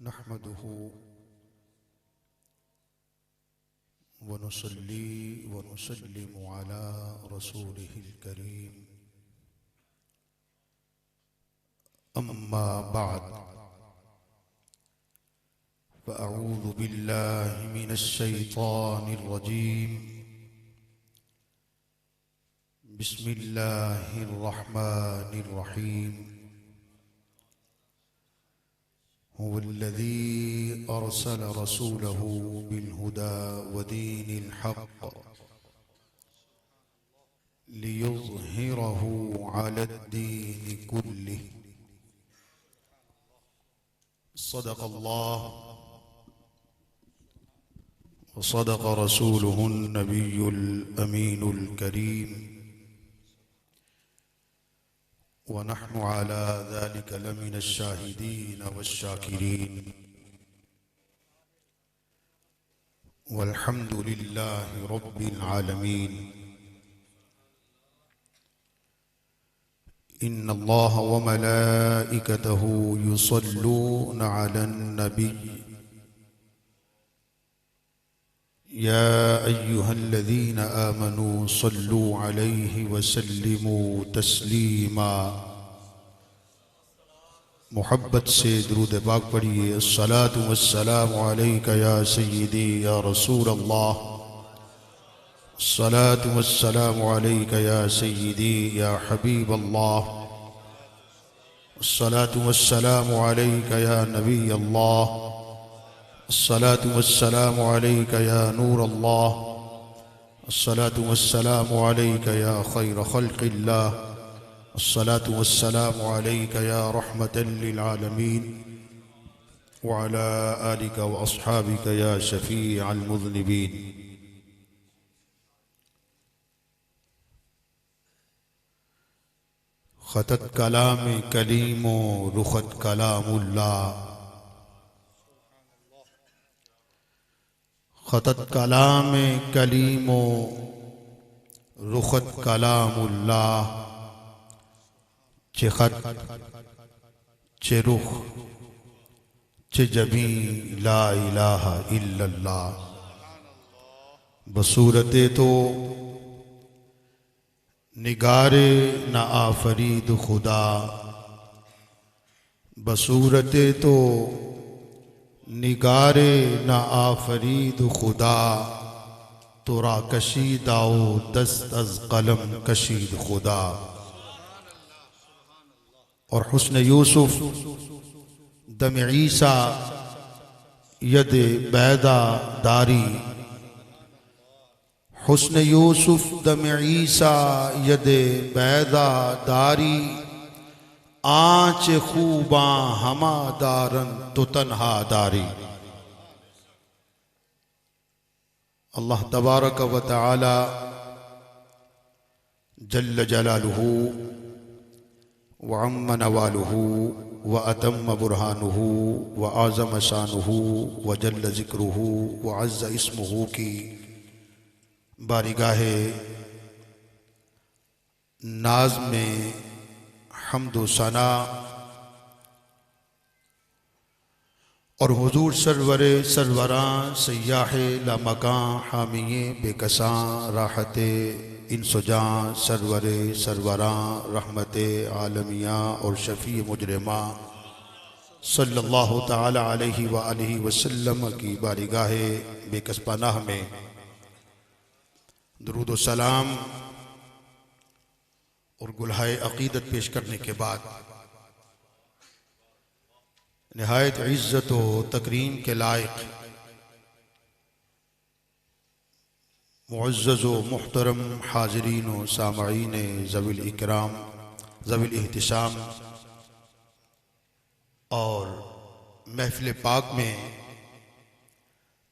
नहमदुहु व नुसल्ली व नुसल्लिमु अला रसूलिहिल करीम अम्मा बअद फ़अऊज़ु बिल्लाहि मिनश शैतानिर रजीम बिस्मिल्लाहिर रहमानिर रहीम हुवल्लज़ी अरसल रसूलहु बिलहुदा व दीनिल हक़्क़ लियुज़हिरहु अलद्दीनि कुल्लिहि सदक़ल्लाह व सदक़ रसूलुहुन नबियुल अमीनुल करीम व नहनु अला ज़ालिका लमिनश शाहिदीन वश्शाकिरीन वल्हम्दुलिल्लाहि रब्बिल आलमीन। इन्नल्लाह व मलाइकतहु युसल्लूना अलन नबी या अय्युहल्लज़ीना आमनू सल्लू अलैहि वसल्लिमू तस्लीमा। मोहब्बत से दुरूद पाक पढ़िए। अस्सलातु वस्सलामु अलैका या सय्यदी या रसूल अल्लाह। अस्सलातु वस्सलामु अलैका या सय्यदी या हबीब अल्लाह। अस्सलातु वस्सलामु अलैका या नबी अल्लाह। अस्सलातु वस्सलामु अलैका या नूर अल्लाह। अस्सलातु वस्सलामु अलैका या खैर खल्क़िल्लाह। अस्सलातु वस्सलामु अलैका या रहमतल लिल आलमीन व अला आलिका व अस्हाबिका या शफीअल मुज़निबीन। ख़तत कलाम कलीमो रुखत कलामुल्लाह। ख़तत कलाम कलीमो रुखत कलामुल्लाह। चे खत चे रुख चे जबी ला इलाहा इल्लल्लाह। बसूरते तो निगारे न आफरीद खुदा। बसूरते तो निगारे न आफरीद खुदा। तुरा कशीदाओ दस्त अज कलम कशीद खुदा। और हुस्न यूसुफ दम ईसा यद बैदा दारी। हुस्न यूसुफ दम ईसा यद बैदा दारी। आँच खूबा हमा दारन तो तन्हा दारी। अल्लाह तबारक व तआला जल्ल जलालुहु व अम्म नवालुहु व अतम्म बुरहानुहु व आज़म शानुहु व जल्ल ज़िक्रुहु व अज़्ज़ इस्मुहु की बारिगाहे नाज में हम्द व सना और हुजूर सरवरे सरवरां सय्याहे लामकां हामिये बेकसां राहते इंसुजां सरवरे सरवरां रहमते आलमिया और शफ़ी मुजरिमा सल्लल्लाहु ताला अलैहि व आलिहि वसल्लम की बारिगाहे बेकस पनाह में दुरूद व सलाम और गुलहाए अक़ीदत पेश करने के बाद निहायत इज़्ज़त व तकरीम के लायक मुअज़्ज़ज़ व मुहतरम हाज़रीन व सामईन ज़विल इकराम ज़विल इहतिशाम और महफ़िल पाक में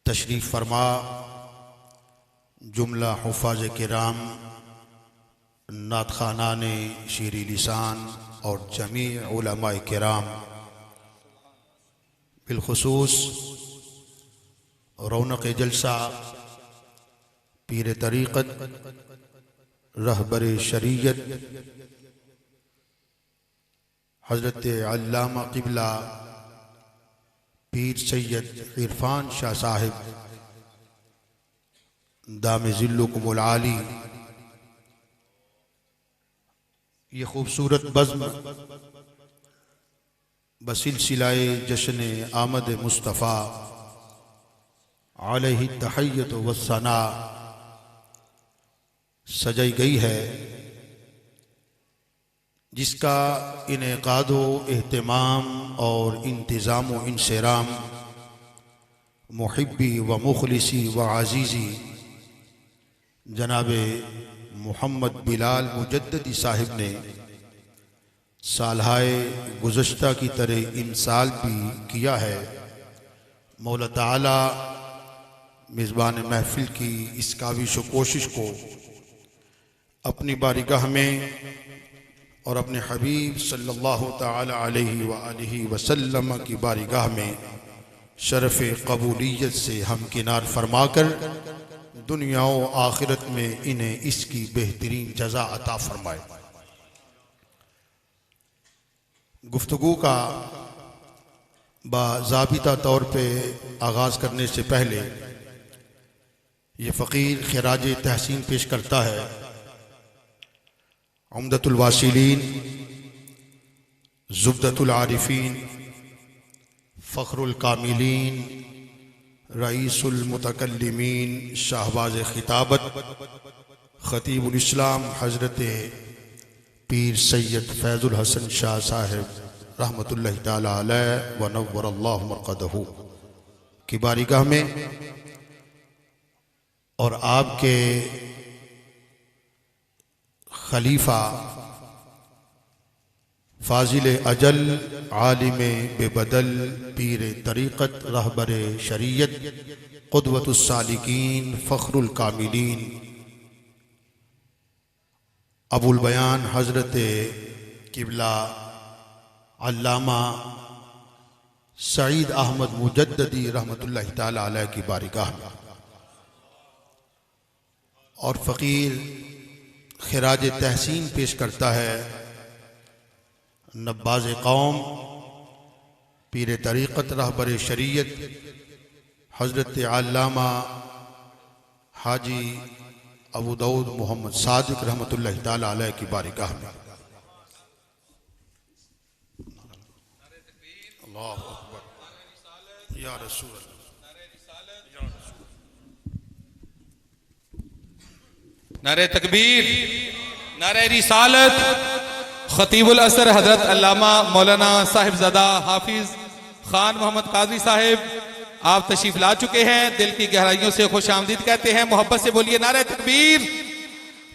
तशरीफ़ फरमा जुमला हुफ़ाज़ किराम नात ख़ानाने शीरी लिसान और जमी उलमाए किराम बिलखुसूस रौनक जलसा पीर तरीक़त रहबर शरीयत हज़रत अल्लामा क़िबला पीर सैयद इरफान शाह साहिब दामे ज़िल्लुकुमुल आली ये खूबसूरत बज़्म बसिलसिलाए जश्न आमद मुस्तफ़ा अलैहि तहय्यत व सना सजाई गई है, जिसका इनेकादो एहतमाम और इंतज़ाम व इंसराम मुहिब्बी व मुखलिसी व अज़ीज़ी जनाबे मोहम्मद बिलाल मुजद्ददी साहिब ने सालहाए गुज़श्ता की तरह इमसाल भी किया है। मौला ताला मेज़बान महफिल की इस काविश व कोशिश को अपनी बारगाह में और अपने हबीब सल्लल्लाहु ताला अलैहि व आलिहि वसल्लम की बारगाह में शरफ़ कबूलियत से हमकिनार फरमाकर दुनिया व आखिरत में इन्हें इसकी बेहतरीन जज़ा अता फरमाए। गुफ्तगू का बाज़ाबिता तौर पे आगाज़ करने से पहले ये फ़कीर खिराज तहसीन पेश करता है उम्दतुल वासिलीन, ज़ुब्दतुल आरिफीन, फ़ख्रुल कामिलीन, रईसुल मुतकल्लिमीन, शाहबाज़ खिताबत, ख़तीबुल इस्लाम हज़रत पीर सैयद फैज़ुल हसन शाह साहिब रहमतुल्लाहि ताला अलैह व नव्वरल्लाहु मरक़दहू की बारगाह में और आपके खलीफा फाजिल अजल आलिम बेबदल पीर तरीक़त रहबर शरीयत क़ुदवतुस सालिकीन फ़ख्रुल कामिलीन अबुल बयान हज़रत क़िबला अल्लामा सईद अहमद मुजद्ददी रहमतुल्लाहि ताला अलैह की बारगाह में और फ़कीर खिराज तहसीन पेश करता है नब्बाज़ कौम पीर तरीक़त रहबर शरीयत हज़रत अल्लामा हाजी अबू दाऊद मोहम्मद सादिक रहमतुल्लाहि ताला अलैह की बारगाह में। अल्लाहु अकबर या रसूल नारे तकबीर, नारे रिसालत। खतीबुल असर हजरत अल्लामा मौलाना साहिबजादा हाफिज खान मोहम्मद कादरी साहिब आप तशरीफ ला चुके हैं। दिल की गहराइयों से खुश आमदीद कहते हैं। मोहब्बत से बोलिए नारे तकबीर,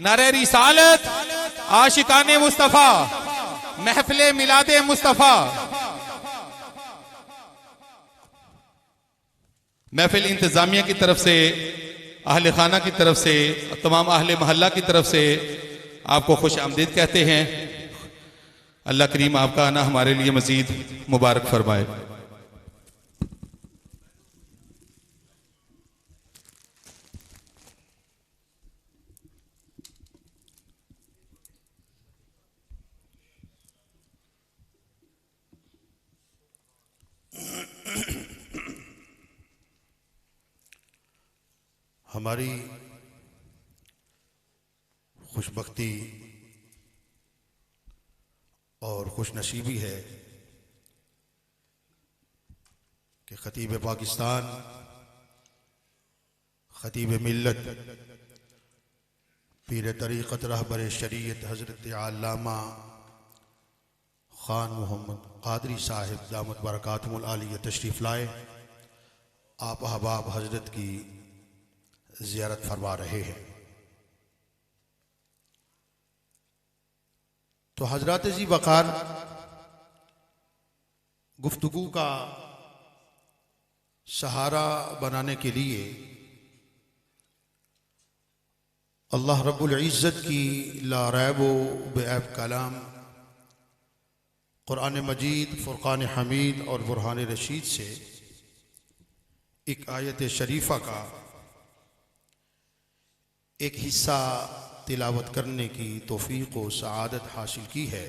नारे रिसालत। आशिकाने मुस्तफ़ा, महफिले मिलादे मुस्तफ़ा। महफिल इंतजामिया की तरफ से, अहले खाना की तरफ से, तमाम अहले महल्ला की तरफ से आपको खुश आमदीद कहते हैं। अल्लाह करीम आपका आना हमारे लिए मजीद मुबारक फरमाए। हमारी खुशबख्ती और खुशनसीबी है कि खतीब पाकिस्तान, खतीब मिल्लत, पीर तरीक़त रहबर शरीयत हज़रत अल्लामा ख़ान मोहम्मद कादरी साहिब दामत बरकातुहुल आलिया तशरीफ़ लाए। आप अहबाब हज़रत की ज़ियारत फरमा रहे हैं। तो हजरात जी वक़ार, गुफ्तगू का सहारा बनाने के लिए अल्लाह रब्बुल इज़्ज़त की ला रैब बेऐब कलाम कुरान मजीद, फ़ुरक़ान हमीद और बुरहान रशीद से एक आयत शरीफा का एक हिस्सा तिलावत करने की तौफ़ीक़ व सआदत हासिल की है,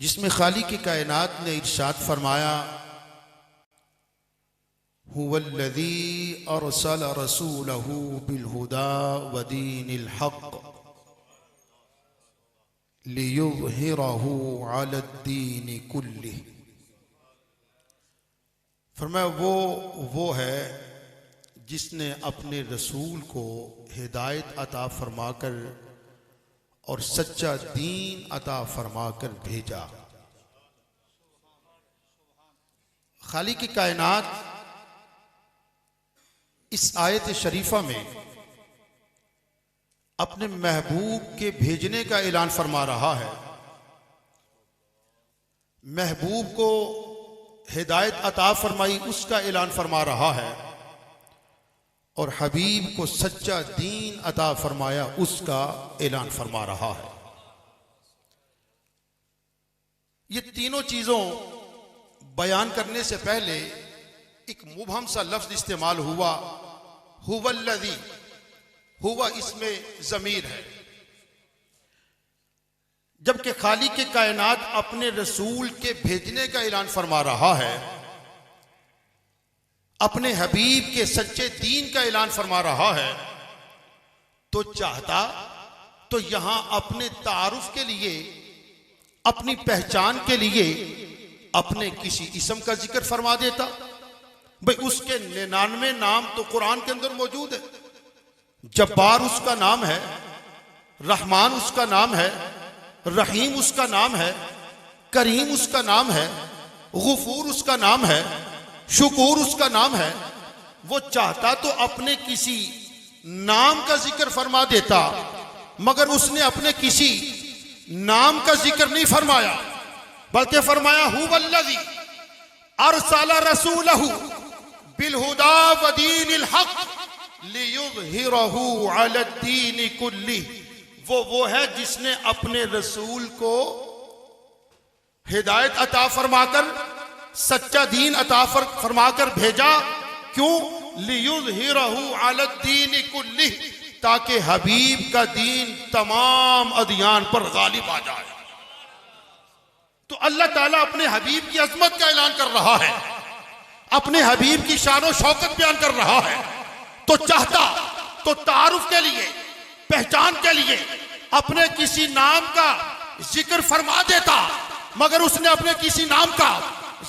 जिसमें खालिक की कायनात ने इरशाद फरमाया, हुवल्लज़ी अरसल रसूलहू बिलहुदा व दीनिल हक़ लियुज़हिरहू अलद्दीनि कुल्लिह। फरमाया वो है जिसने अपने रसूल को हिदायत अता फरमाकर और सच्चा दीन अता फरमाकर भेजा। खालिक की कायनात इस आयत शरीफा में अपने महबूब के भेजने का ऐलान फरमा रहा है। महबूब को हिदायत अता फरमाई उसका ऐलान फरमा रहा है और हबीब को सच्चा दीन अता फरमाया उसका ऐलान फरमा रहा है। ये तीनों चीजों बयान करने से पहले एक मुबहम सा लफ्ज इस्तेमाल हुआ, हुवल्लज़ी। हुवा इसमें ज़मीर है, जबकि खालिक के कायनात अपने रसूल के भेजने का ऐलान फरमा रहा है, अपने हबीब के सच्चे दीन का ऐलान फरमा रहा है, तो चाहता तो यहां अपने तारुफ के लिए, अपनी पहचान के लिए अपने किसी इस्म का जिक्र फरमा देता। भाई उसके 99 नाम तो कुरान के अंदर मौजूद है। जब्बार उसका नाम है, रहमान उसका नाम है, रहीम उसका नाम है, करीम उसका नाम है, गुफूर उसका नाम है, शुकूर उसका नाम है। वो चाहता तो अपने किसी नाम का जिक्र फरमा देता, मगर उसने अपने किसी नाम का जिक्र नहीं फरमाया, बल्कि फरमाया हुवल्लज़ी अरसला रसूलहू बिलहुदा व दीनिल हक़ लियुज़हिरहू अलद्दीनि कुल्लिह। वो है जिसने अपने रसूल को हिदायत अता फरमाकर सच्चा दीन अता फरमाकर भेजा। क्यों? लियुज़हिरहू अलद्दीनि कुल्लिह, ताकि हबीब का दीन तमाम अदियान पर गालिब आ जाए। तो अल्लाह ताला अपने हबीब की अजमत का ऐलान कर रहा है, अपने हबीब की शान और शौकत बयान कर रहा है। तो चाहता तो तारुफ के लिए, पहचान के लिए अपने किसी नाम का जिक्र फरमा देता, मगर उसने अपने किसी नाम का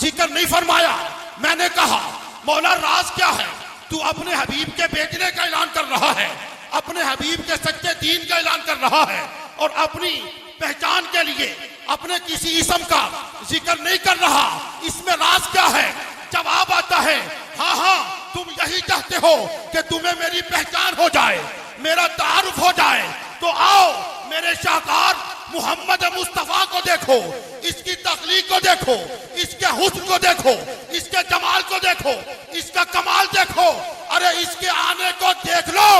जिक्र नहीं फरमाया। मैंने कहा मौला राज क्या है? तू अपने हबीब के भेजने का ऐलान कर रहा है, अपने हबीब के सच्चे दीन का ऐलान कर रहा है, और अपनी पहचान के लिए अपने किसी इस्म का जिक्र नहीं कर रहा। इसमें राज क्या है? जवाब आता है, हाँ हाँ, तुम यही चाहते हो कि तुम्हें मेरी पहचान हो जाए, मेरा तारुफ हो जाए। तो आओ मेरे शाहकार मोहम्मद मुस्तफा को देखो, इसकी तख्लीक को देखो, इसके हुस्न को देखो, इसके जमाल को देखो, इसका कमाल देखो। अरे इसके आने को देख लो,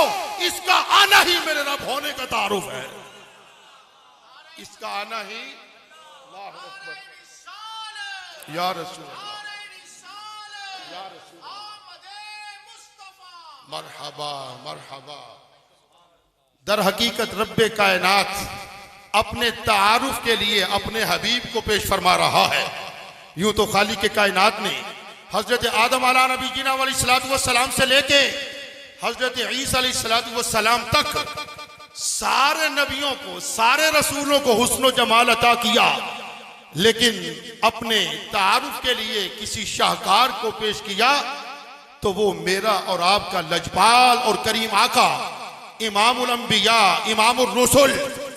इसका आना ही मेरे रब होने का तारुफ है। इसका आना ही अल्लाहु अकबर या रसूल अल्लाह, या रसूल मरहबा मरहबा। दर हकीकत रब्बे कायनात अपने तारुफ के लिए अपने हबीब को पेश फरमा रहा है। यूं तो खालिक के कायनात ने हजरत आदम अला नबी जीना अलैहिस्सलातु वस्सलाम से लेके हजरत ईसा अलैहिस्सलातु वस्सलाम तक सारे नबियों को, सारे रसूलों को हुस्न जमाल अता किया, लेकिन अपने तारुफ के लिए किसी शाहकार को पेश किया तो वो मेरा और आपका लजपाल और करीम आका इमामुल अंबिया, इमामुर रसूल,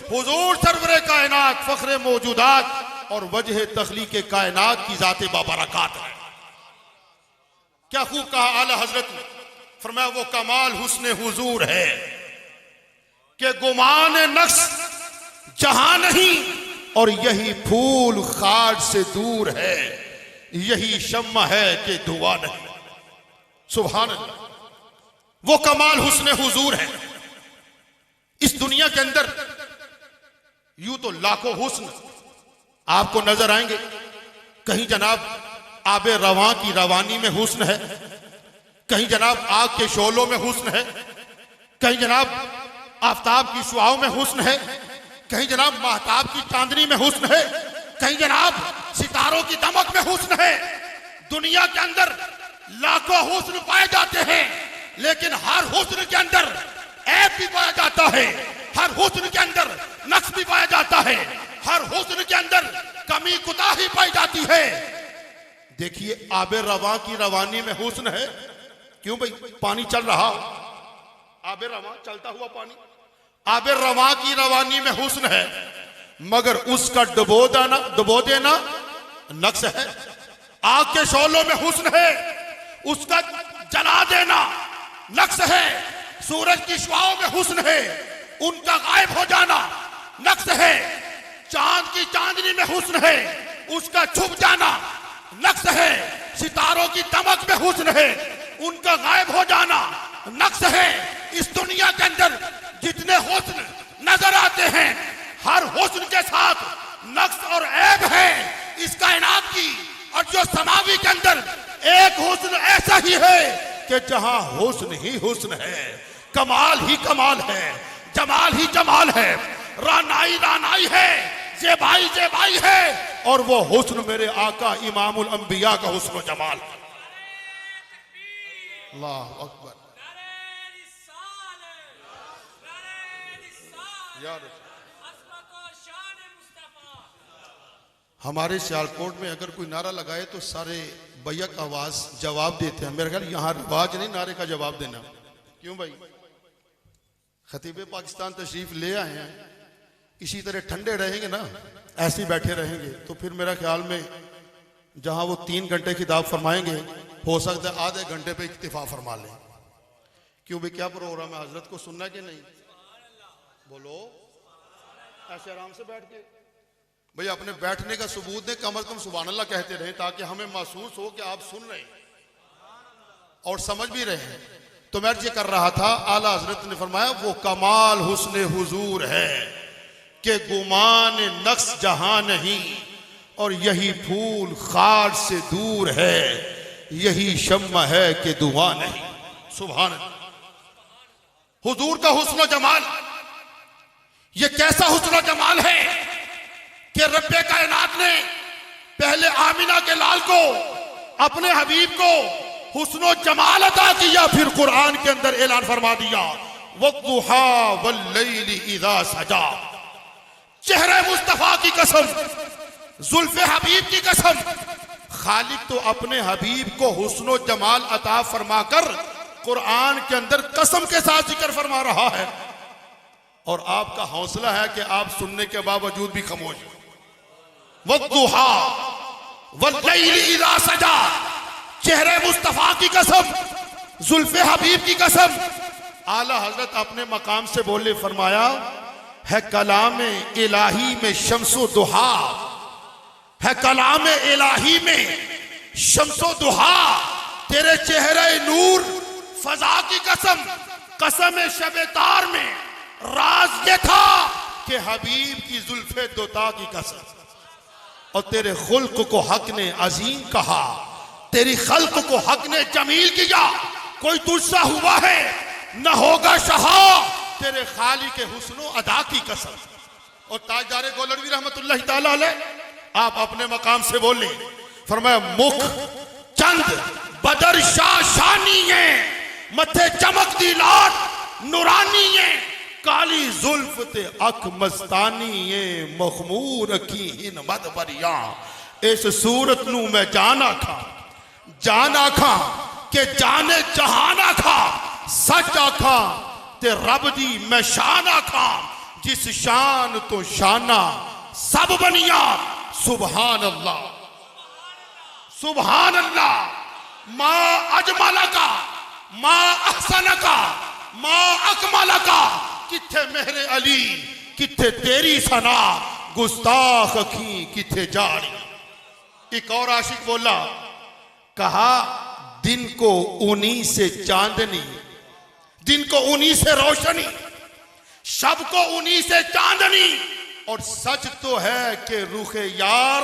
हुजूर सरवरे कायनात, फख्रे मौजूदात और वजह तख्लीक कायनात की जाते बाबरकत है। क्या खूब कहा आला हजरत ने, फरमाया वो कमाल हुस्न हुजूर है कि गुमान नक्श जहां नहीं, और यही फूल खाज से दूर है, यही शम्मा है कि धुआं नहीं। सुभान अल्लाह, वो कमाल हुस्न हुजूर है। इस दुनिया के अंदर यूं तो लाखों हुस्न आपको नजर आएंगे। कहीं जनाब आबे रवां की रवानी में हुस्न है, कहीं जनाब आग के शोलों में हुस्न है, कहीं जनाब आफताब की शुआओं में हुस्न है, कहीं जनाब महताब की चांदनी में हुस्न है, कहीं जनाब सितारों की दमक में हुस्न है। दुनिया के अंदर लाखों हुस्न पाए जाते हैं, लेकिन हर हुस्न के अंदर ऐब भी पाया जाता है, हर हुस्न के अंदर नक्स भी पाया जाता है, हर हुस्न के अंदर कमी कुताही पाई जाती है। देखिए आबे रवा की रवानी में हुस्न है। क्यों भाई, पानी चल रहा, आबे रवा चलता हुआ पानी, आबे रवा की रवानी में हुस्न है, मगर उसका डुबो देना नक्स है। आग के शोलों में हुस्न है, उसका जला देना नक्स है। सूरज की शुआओं में हुस्न है, उनका गायब हो जाना नक्स है। चांद की चांदनी में हुस्न है, उसका छुप जाना नक्स है। सितारों की दमक में हुस्न है, उनका गायब हो जाना नक्स है। इस दुनिया के अंदर जितने हुस्न नजर आते हैं, हर हुस्न के साथ नक्स और ऐब है इस कायनात की। और जो समावी के अंदर एक हुस्न ऐसा ही है कि जहां हुस्न ही हुस्न है, कमाल ही कमाल है, जमाल ही जमाल है, रानाई रानाई है, जेबाई जेबाई है, और वो हुस्न मेरे आका इमामुल अंबिया का हुस्न जमाल। अल्लाह अकबर। हमारे सियालकोट में अगर कोई नारा लगाए तो सारे बैक आवाज जवाब देते हैं। मेरे ख्याल यहाँ रिवाज नहीं नारे का जवाब देना। क्यों भाई, खतीब पाकिस्तान तशरीफ ले आए हैं, इसी तरह ठंडे रहेंगे ना, ऐसे ही बैठे रहेंगे तो फिर मेरा ख्याल में जहां वो 3 घंटे खिताब फरमाएंगे, हो सकता है आधे घंटे पे इक्तिफा फरमा लें। क्यों भाई, क्या प्रोग्राम है, हजरत को सुनना कि नहीं? बोलो, ऐसे आराम से बैठ के भाई अपने बैठने का सबूत दें, कम से कम सुभान अल्लाह कहते रहे, ताकि हमें महसूस हो कि आप सुन रहे हैं और समझ भी रहे हैं। तो मैं ये कर रहा था, आला हजरत ने फरमाया वो कमाल हुस्न हुजूर है कि गुमान नक्स जहां नहीं, और यही फूल खार से दूर है, यही शम्मा है कि दुआ नहीं। सुभान अल्लाह। हुजूर का हुस्न जमाल, ये कैसा हुस्न जमाल है कि रब्बे कायनात ने पहले आमिना के लाल को, अपने हबीब को हुस्नो जमाल अता किया, फिर कुरान के अंदर ऐलान फरमा दिया वद्दुहा वल्लैलि इज़ा सजा। चेहरे मुस्तफा की कसम, जुल्फे हबीब की कसम, खालिक तो अपने हबीब को हुस्नो जमाल अता फरमाकर कुरान के अंदर कसम के साथ जिक्र फरमा रहा है, और आपका हौसला है कि आप सुनने के बावजूद भी खामोश। वद्दुहा वल्लैलि इज़ा सजा, चेहरे मुस्तफा की कसम, जुल्फे हबीब की कसम। आला हजरत अपने मकाम से बोले, फरमाया है कलाम इलाही में शम्सो दुहा, है कलाम इलाही में शम्सो दुहा, तेरे चेहरे नूर फजा की कसम, कसम शब तार में राज ये था कि हबीब की जुल्फे दोता की कसम। और तेरे खुल्क को हक ने अजीम कहा, तेरी खल्क को हक ने जमील किया, कोई तुझसा हुआ है न होगा शहा, तेरे खाली के हुस्नो अदा की कसम। और ताजदार गोलरवी रहमतुल्लाह ताला अलैह आप अपने मकाम से बोले, फरमाया मुख चंद बदर शाह शानी है, मथे चमकती लाट नूरानी है, काली जुल्फ ते अख मस्तानी है, मखमूर की हिन मद बरिया। इस सूरत नू मैं जाना खा के जाने जहाना खा, सच आखा ते रब दी मैं शान आखा, जिस शान तो शाना सब बनिया। सुभान अल्लाह, सुभान अल्लाह। माँ अजमला का, माँ अहसन का, माँ अकमल का, किथे मेरे अली, किथे तेरी सना, गुस्ताख की किथे जारी। एक और आशिक बोला, कहा दिन को उन्हीं से चांदनी, दिन को उन्हीं से रोशनी, शब को उन्हीं से चांदनी, और सच तो है कि रुखे यार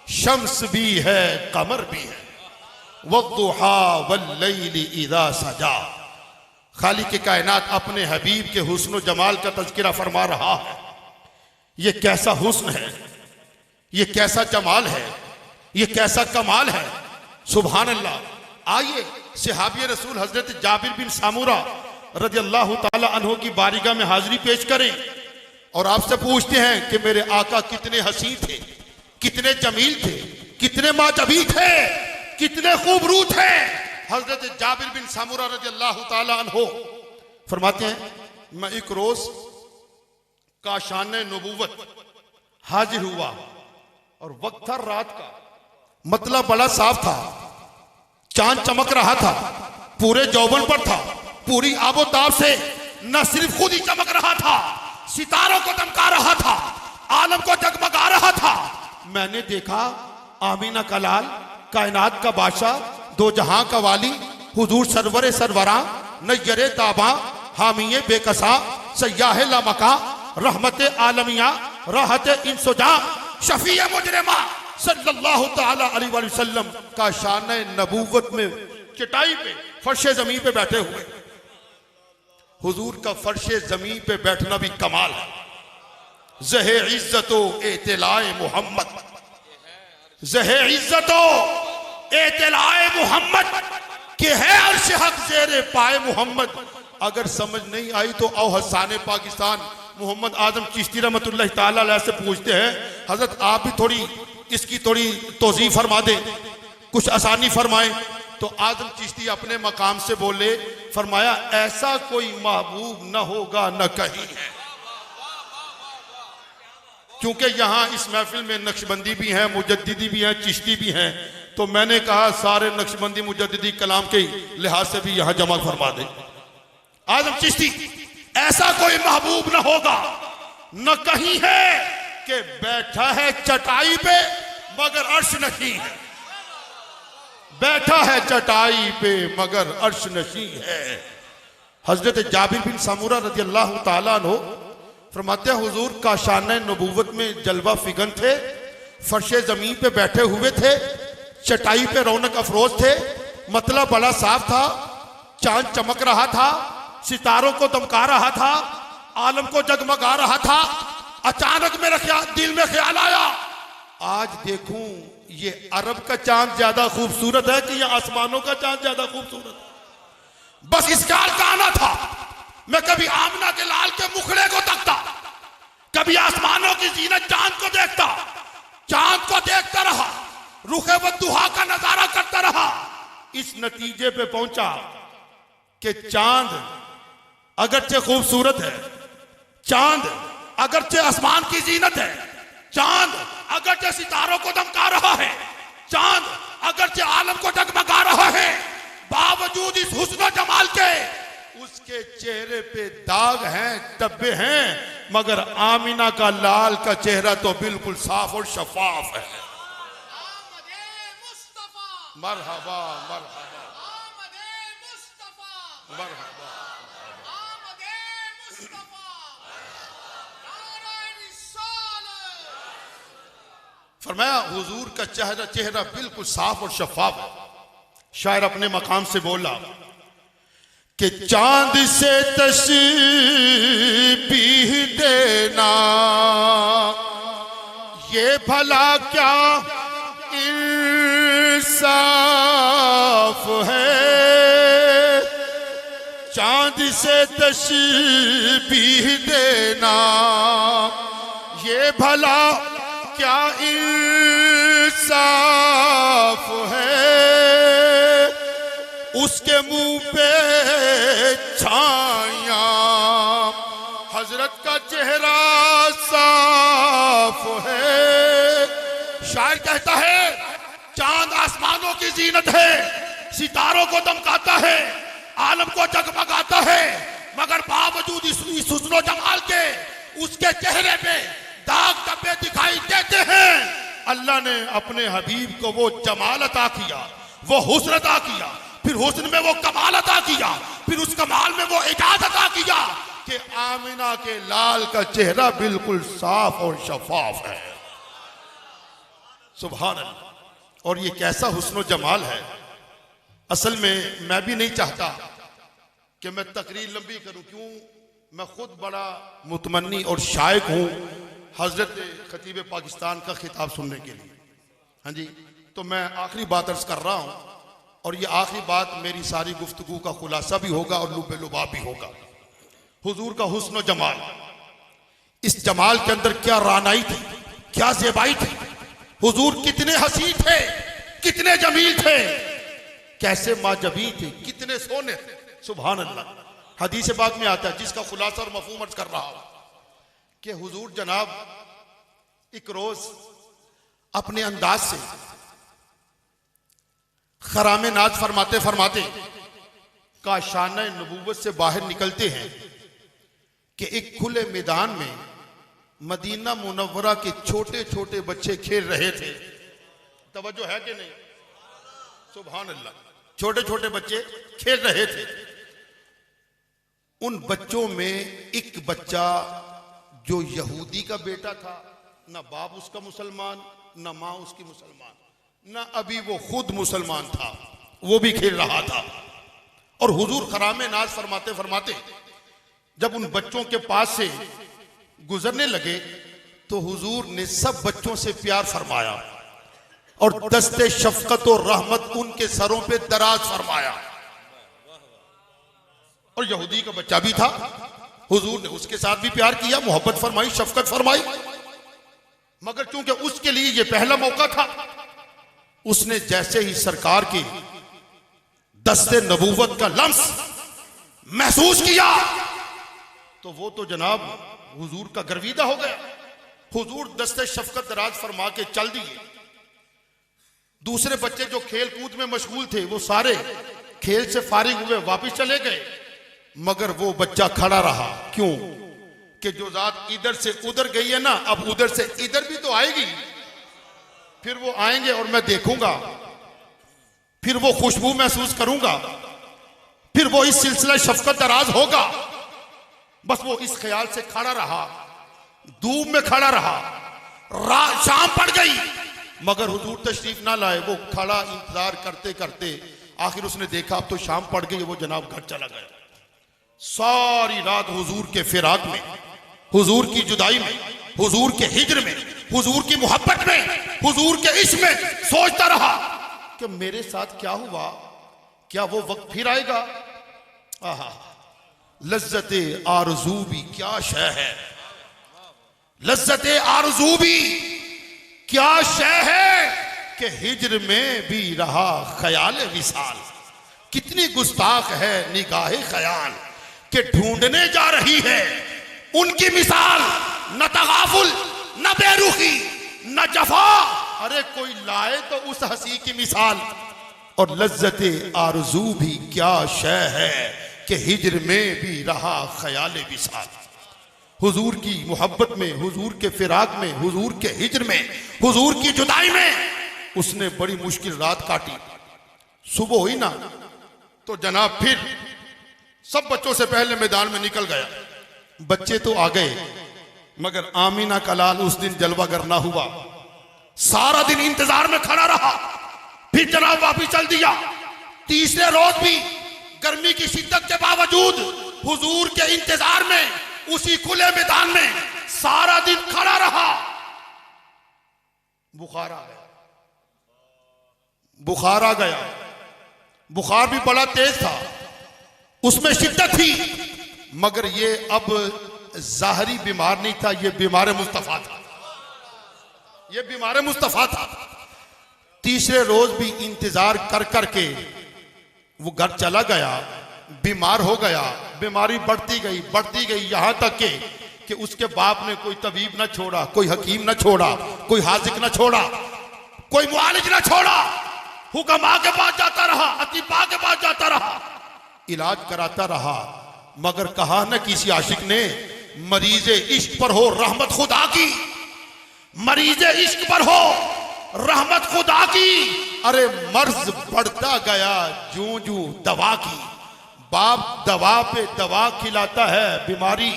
शम्स भी है कमर भी है। वद्दुहा वल्लैलि इज़ा सजा। खालिक कायनात अपने हबीब के हुस्न जमाल का तज़किरा फरमा रहा है। ये कैसा हुस्न है ये कैसा जमाल है, ये कैसा कमाल है। सुभान अल्लाह। आइए सहाबी रसूल हजरत जाबिर बिन सामुरा रज़ियल्लाहु ताला अन्हु की बारगाह में हाजिरी पेश करें और आपसे पूछते हैं कि मेरे आका कितने हसीन थे, कितने जमील थे, कितने माजबी थे, कितने खूबरू थे। हजरत जाबिर बिन सामुरा रज़ियल्लाहु ताला अन्हु फरमाते हैं, मैं एक रोज काशाने नबूवत हाजिर हुआ और वक्त था रात का, मतलब बड़ा साफ था, चांद चमक रहा था, पूरे जौबन पर था, पूरी आबोताब से न सिर्फ खुद ही चमक रहा था, सितारों को दमका रहा था, आलम को जगमगा रहा था। मैंने देखा आमीना का लाल, कायनात का बादशाह, दो जहां का वाली, हुजूर सरवरे सरवरा, नय्यरे ताबा, हामिये बेकसा, सयाहे लामका, रहमत आलमिया, राहत इंसुजा, शफीए मुजरिमा सल्लल्लाहु ताला अलैहि वसल्लम का शान नबूवत में चटाई पे फर्शे जमीन पे बैठे हुए। हुजूर का फर्शे जमीन पे बैठना भी कमाल है। ज़हे इज्जतो एतलाए मोहम्मद, ज़हे इज्जतो एतलाए मोहम्मद के है अर्श हक ज़ेरे पाए मोहम्मद। अगर समझ नहीं आई तो आओ हसाने पाकिस्तान मोहम्मद आजम चिश्ती रहमतुल्लाह ताला अलैह से पूछते हैं, हजरत आप भी थोड़ी इसकी थोड़ी तोज़ीह फरमा दे, कुछ आसानी फरमाएं। तो आजम चिश्ती अपने मकाम से बोले, फरमाया ऐसा कोई महबूब न होगा न कहीं है। क्योंकि यहाँ इस महफिल में नक्शबंदी भी हैं, मुजद्दिदी भी हैं, चिश्ती भी हैं, तो मैंने कहा सारे नक्शबंदी मुजद्दिदी कलाम के लिहाज से भी यहाँ जमा फरमा दे। आजम चिश्ती, ऐसा कोई महबूब न होगा न कहीं है कि बैठा है चटाई पे मगर अर्श नशी है, बैठा है चटाई पे मगर अर्श नशी है। हजरत जाबिर बिन सामुरा रज़ियल्लाहु ताला अन्हु फरमाते हैं, हुजूर का शान नबूवत में जलवा फिगन थे, फर्शे जमीन पे बैठे हुए थे, चटाई पे रौनक अफरोज थे, मतलब बड़ा साफ था, चांद चमक रहा था, सितारों को दमका रहा था, आलम को जगमगा रहा था। अचानक मेरे दिल में ख्याल आया, आज देखूं ये अरब का चांद ज्यादा खूबसूरत है कि ये आसमानों का चांद ज्यादा खूबसूरत है। बस इस ख्याल का आना था। मैं कभी आमना के लाल के मुखड़े को तकता, कभी आसमानों की जीनत चांद को देखता, चांद को देखता रहा, रुखे वद्दुहा का नजारा करता रहा। इस नतीजे पे पहुंचा कि चांद अगरचे खूबसूरत है, चांद अगरचे आसमान की जीनत है, चांद अगरचे सितारों को दमका रहा है, चांद अगरचे आलम को जगमगा रहा है, बावजूद इस हुस्न जमाल के उसके चेहरे पे दाग हैं, धब्बे हैं, मगर आमीना का लाल का चेहरा तो बिल्कुल साफ और शफाफ है। मरहबा मरहबा मरहबा। फरमाया हुजूर का चेहरा बिल्कुल साफ और शफाफ है। शायर अपने मकाम से बोला कि चांद से तशबीह देना ये भला क्या इंसाफ है, चांद से तशबीह देना ये भला क्या इंसाफ है, उसके मुंह पे छाया हजरत का चेहरा साफ है। शायर कहता है चांद आसमानों की जीनत है, सितारों को दमकाता है, आलम को जगमगाता है, मगर बावजूद इस हुस्न जमाल के उसके चेहरे पे दाग धब्बे दिखाई देते हैं। अल्लाह ने अपने हबीब को वो जमाल अता किया, वो हुस्न अता किया, फिर हुस्न में वो कमाल अता किया, फिर उस कमाल में वो इजाज़त अता किया कि आमिना के लाल का चेहरा बिल्कुल साफ और शफाफ है। सुभान अल्लाह। और ये कैसा हुस्न जमाल है। असल में मैं भी नहीं चाहता कि मैं तकरीर लंबी करूं, क्यों मैं खुद बड़ा मुतमन्नी और शायक हूं हजरत खतीब पाकिस्तान का खिताब सुनने के लिए। हाँ जी, तो मैं आखिरी बात अर्ज कर रहा हूँ और ये आखिरी बात मेरी सारी गुफ्तगू का खुलासा भी होगा और लुबे लुबाब भी होगा। हुजूर का हुस्न व जमाल, इस जमाल के अंदर क्या रानाई थी, क्या ज़ेबाई थी। हुजूर कितने हसी थे, कितने जमील थे, कैसे माजबी थे, कितने सोने थे। सुभान अल्लाह। हदीस पाक में आता है, जिसका खुलासा और मफहूम अर्ज कर रहा हूं, कि हुजूर जनाब एक रोज अपने अंदाज से खरामे नाज फरमाते फरमाते काशाना नबूवत से बाहर निकलते हैं कि एक खुले मैदान में मदीना मुनव्वरा के छोटे छोटे बच्चे खेल रहे थे। तवज्जो है कि नहीं? सुभान अल्लाह। छोटे छोटे बच्चे खेल रहे थे। उन बच्चों में एक बच्चा जो यहूदी का बेटा था, ना बाप उसका मुसलमान, ना माँ उसकी मुसलमान, ना अभी वो खुद मुसलमान था, वो भी खेल रहा था। और हुजूर खरामे नाज फरमाते फरमाते जब उन बच्चों के पास से गुजरने लगे तो हुजूर ने सब बच्चों से प्यार फरमाया और दस्ते शफकत और रहमत उनके सरों पे दराज फरमाया। और यहूदी का बच्चा भी था, हुजूर ने उसके साथ भी प्यार किया, मोहब्बत फरमाई, शफकत फरमाई। मगर चूंकि उसके लिए यह पहला मौका था, उसने जैसे ही सरकार के दस्ते नबूवत का लम्स महसूस किया तो वो तो जनाब हुजूर का गर्विदा हो गया। हुजूर दस्ते शफकत दराज फरमा के चल दिए। दूसरे बच्चे जो खेल कूद में मशगूल थे वो सारे खेल से फारिग हुए, वापिस चले गए, मगर वो बच्चा खड़ा रहा। क्यों? कि जो जात इधर से उधर गई है ना, अब उधर से इधर भी तो आएगी। फिर वो आएंगे और मैं देखूंगा, फिर वो खुशबू महसूस करूंगा, फिर वो इस सिलसिला शफकत दराज होगा। बस वो इस ख्याल से खड़ा रहा, धूप में खड़ा रहा। शाम पड़ गई मगर हुजूर तशरीफ ना लाए। वो खड़ा इंतजार करते करते आखिर उसने देखा अब तो शाम पड़ गई, वो जनाब घर चला गया। सारी रात हुजूर के फिराक में, हुजूर की जुदाई में, हुजूर के हिज्र में, हुजूर की मोहब्बत में, हुजूर के इश्क में सोचता रहा कि मेरे साथ क्या हुआ, क्या वो वक्त फिर आएगा। आहा, लज्जते आरज़ू भी क्या शय है, लज्जते आरज़ू भी क्या शय है कि हिज्र में भी रहा ख्याल विसाल। कितनी गुस्ताख है निगाहे ख्याल के ढूंढने जा रही है उनकी मिसाल। न तगाफुल, न बेरुखी, न जफा, अरे कोई लाए तो उस हंसी की मिसाल। और लज्जते आरज़ू भी क्या शय है कि हिज्र में भी रहा ख्याल विसाल। हुजूर की मोहब्बत में, हुजूर के फिराक में, हुजूर के हिज्र में, हुजूर की जुदाई में उसने बड़ी मुश्किल रात काटी। सुबह हुई ना तो जनाब फिर सब बच्चों से पहले मैदान में निकल गया। बच्चे तो आ गए मगर आमीना का लाल उस दिन जलवागर ना हुआ। सारा दिन इंतजार में खड़ा रहा, फिर जनाब वापिस चल दिया। तीसरे रोज भी गर्मी की शिद्दत के बावजूद हुजूर के इंतजार में उसी खुले मैदान में सारा दिन खड़ा रहा। बुखार आ गया, बुखार आ गया। बुखार भी बड़ा तेज था, उसमें शिद्दत थी, मगर ये अब जाहरी बीमार नहीं था, ये बीमार मुस्तफा था, ये बीमार मुस्तफा था। तीसरे रोज भी इंतजार कर करके वो घर चला गया, बीमार हो गया। बीमारी बढ़ती गई यहां तक कि उसके बाप ने कोई तबीब ना छोड़ा, कोई हकीम ना छोड़ा, कोई हाजिक ना छोड़ा, कोई मुआलिज ना छोड़ा। हुक्मा के पास जाता रहा, अतीबा के पास जाता रहा, इलाज कराता रहा। मगर कहा न किसी आशिक ने, मरीज इश्क पर हो रहमत खुदा की, मरीज इश्क पर हो रहमत खुदा की। अरे मर्ज बढ़ता गया जूं जूं दवा की। बाप दवा पे दवा खिलाता है, बीमारी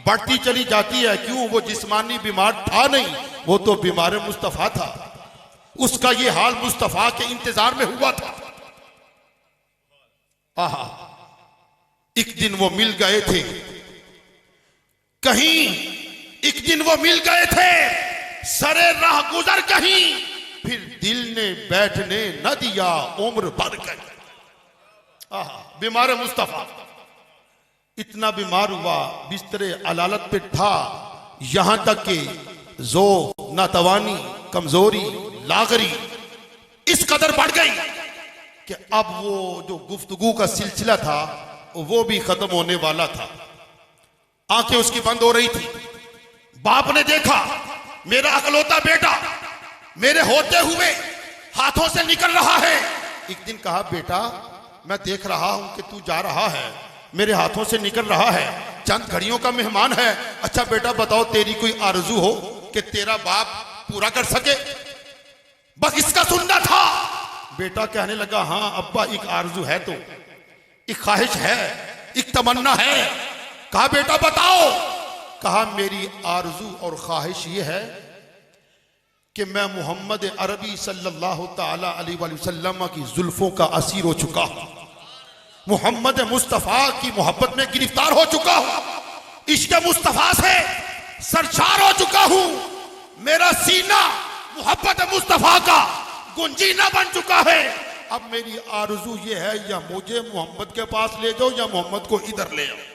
बढ़ती चली जाती है। क्यों? वो जिस्मानी बीमार था नहीं, वो तो बीमार मुस्तफा था। उसका ये हाल मुस्तफा के इंतजार में हुआ था। आहा, एक दिन वो मिल गए थे कहीं एक दिन वो मिल गए थे सरे राह गुजर कहीं, फिर दिल ने बैठने न दिया उम्र भर गई। बीमार मुस्तफा इतना बीमार हुआ, बिस्तरे अलालत पे था, यहां तक कि ज़ोफ़, नातवानी, कमजोरी, लागरी इस कदर बढ़ गई कि अब वो जो गुफ्तगू का सिलसिला था वो भी खत्म होने वाला था। आंखें उसकी बंद हो रही थी। बाप ने देखा मेरा अकलौता बेटा मेरे होते हुए हाथों से निकल रहा है। एक दिन कहा, बेटा मैं देख रहा हूं कि तू जा रहा है, मेरे हाथों से निकल रहा है, चंद घड़ियों का मेहमान है। अच्छा बेटा बताओ, तेरी कोई आरजू हो कि तेरा बाप पूरा कर सके? बस इसका सुनना था। बेटा कहने लगा, हाँ अब्बा एक आरजू है, तो एक ख्वाहिश है, एक तमन्ना है। कहा बेटा बताओ। कहा मेरी आरजू और ख्वाहिश ये है कि मैं मोहम्मद अरबी सल्लल्लाहु ताला अलैहि वसल्लम की जुल्फों का असीर हो चुका हूं, मोहम्मद मुस्तफा की मोहब्बत में गिरफ्तार हो चुका हूं, इश्क मुस्तफा से सरशार हो चुका हूं। मेरा सीना मोहब्बत मुस्तफा का गुंजीना बन चुका है। अब मेरी आरजू ये है, या मुझे मोहम्मद के पास ले जाओ या मोहम्मद को इधर ले आओ।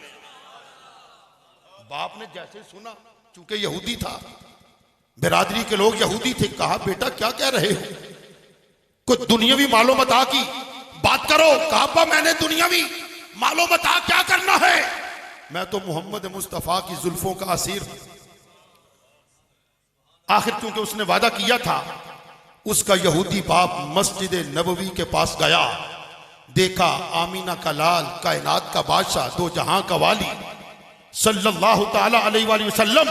बाप ने जैसे सुना, चूंकि यहूदी था, बिरादरी के लोग यहूदी थे, कहा बेटा क्या कह रहे हो, कुछ दुनियावी मालूमता की बात करो। कहा मैंने दुनियावी मालूमता क्या करना है, मैं तो मोहम्मद मुस्तफा की जुल्फों का असीर हूं। आखिर क्योंकि उसने वादा किया था, उसका यहूदी बाप मस्जिद नबवी के पास गया, देखा आमीना का लाल, कायनात का बादशाह, दो जहां का वाली सल्लल्लाहु ताला अलैहि वसल्लम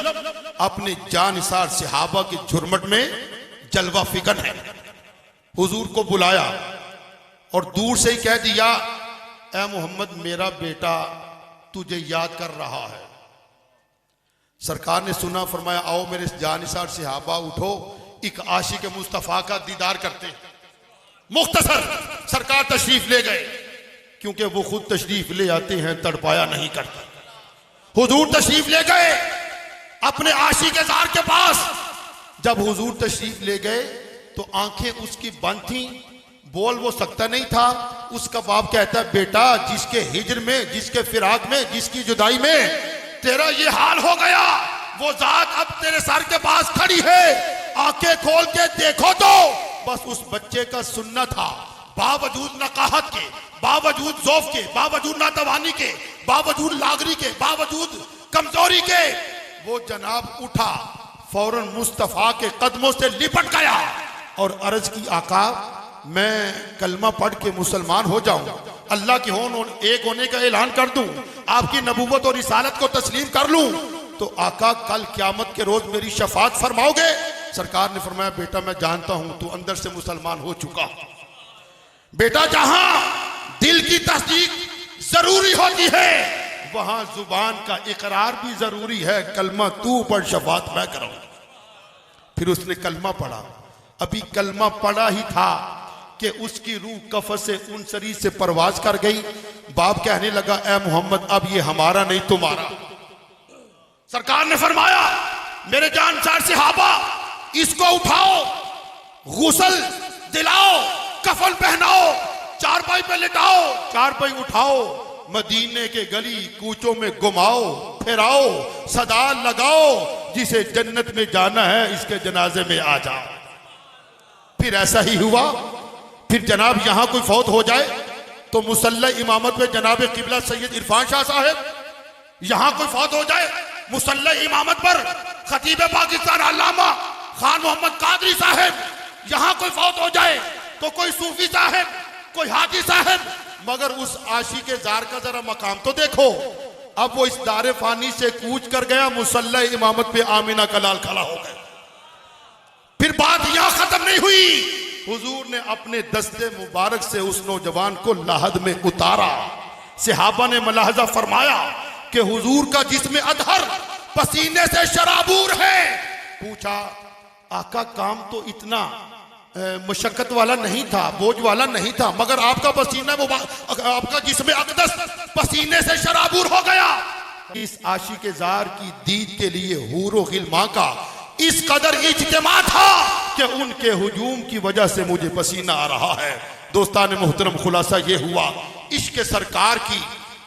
अपने जानिसार सहाबा के झुरमट में जलवा फिकर है। हुजूर को बुलाया और दूर से ही कह दिया, ए मोहम्मद मेरा बेटा तुझे याद कर रहा है। सरकार ने सुना, फरमाया आओ मेरे जानिसार सहाबा उठो, एक आशिक मुस्तफा का दीदार करते। मुख्तसर सरकार तशरीफ ले गए, क्योंकि वो खुद तशरीफ ले आते हैं, तड़पाया नहीं करते। हुजूर तशरीफ ले गए अपने आशिक ज़ार के पास। जब हुजूर तशरीफ ले गए तो आंखें उसकी बंद थी, बोल वो सकता नहीं था। उसका बाप कहता है, बेटा जिसके हिज्र में, जिसके फिराक में, जिसकी जुदाई में तेरा ये हाल हो गया, वो जात अब तेरे सर के पास खड़ी है, आंखें खोल के देखो तो बस उस बच्चे का सुनना था। बावजूद नकाहत के, बावजूद ज़ौफ़ के, बावजूद नातवानी के, बावजूद लागरी के, बावजूद कमजोरी के, वो जनाब उठा, फौरन मुस्तफा के कदमों से लिपट गया और अर्ज की, आका मैं कलमा पढ़ के मुसलमान हो जाऊं, अल्लाह के एक होने का ऐलान कर दूं, आपकी नबूवत और रिसालत को तस्लीम कर लूं, तो आका कल क़यामत के रोज मेरी शफाअत फरमाओगे? सरकार ने फरमाया, बेटा मैं जानता हूं तू अंदर से मुसलमान हो चुका। बेटा जहां दिल की तस्दीक जरूरी होती है, वहां जुबान का इकरार भी जरूरी है। कलमा तू पढ़, शफाअत मैं कराऊं। फिर उसने कलमा पढ़ा। अभी कलमा पढ़ा ही था कि उसकी रूह कफ़न से उनसरी से परवाज कर गई। बाप कहने लगा, ए मोहम्मद अब ये हमारा नहीं तुम्हारा। सरकार ने फरमाया, मेरे जानसार सहाबा इसको उठाओ, गुस्ल दिलाओ, कफन पहनाओ, चारपाई पे लिटाओ, चारपाई उठाओ, मदीने के गली कूचों में घुमाओ फिराओ, सदा लगाओ, जिसे जन्नत में जाना है इसके जनाजे में आ जाओ। फिर ऐसा ही हुआ। फिर जनाब यहां कोई फौत हो जाए तो मुसल्ला इमामत में जनाब किबला सैयद इरफान शाह साहब, यहां कोई फौत हो जाए मुसल्ला इमामत पर खतीब पाकिस्तान अल्लामा खान मोहम्मद कादरी साहब, यहां कोई फौत हो जाए तो कोई सूफी साहब, कोई हाजी साहब, मगर उस आशिक ज़ार का जरा मकाम तो देखो। अब वो इस दारे फानी से कूच कर गया, मुसल्ला इमामत पे आमीना का लाल खड़ा हो गया। फिर बात यहां खत्म नहीं हुई। हुजूर ने अपने दस्ते मुबारक से उस नौजवान को लाहद में उतारा। सहाबा ने मुलाहजा फरमाया कि हुजूर का जिस्म अदहर पसीने से शराबूर है। पूछा, आका काम तो इतना मुशक्कत वाला नहीं था, बोझ वाला नहीं था, मगर आपका पसीना, आपका जिस्म अक़दस पसीने से शराबूर हो गया। इस आशिक जार की दीद के लिए हूरो गिलमा का इस कदर इज्तिमा था कि उनके हुजूम की वजह से मुझे पसीना आ रहा है। दोस्तान मोहतरम, खुलासा ये हुआ, इश्क सरकार की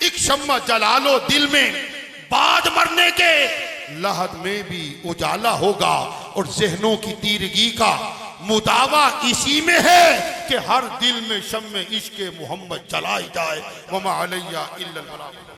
एक शम्मा जलालो दिल में बाद मरने के लहद में भी उजाला होगा। और ज़हनों की तीरगी का मुदावा इसी में है कि हर दिल में शम्मे इश्क मोहम्मद जलाई जाए। वमा अलैया इल्लल बलाग।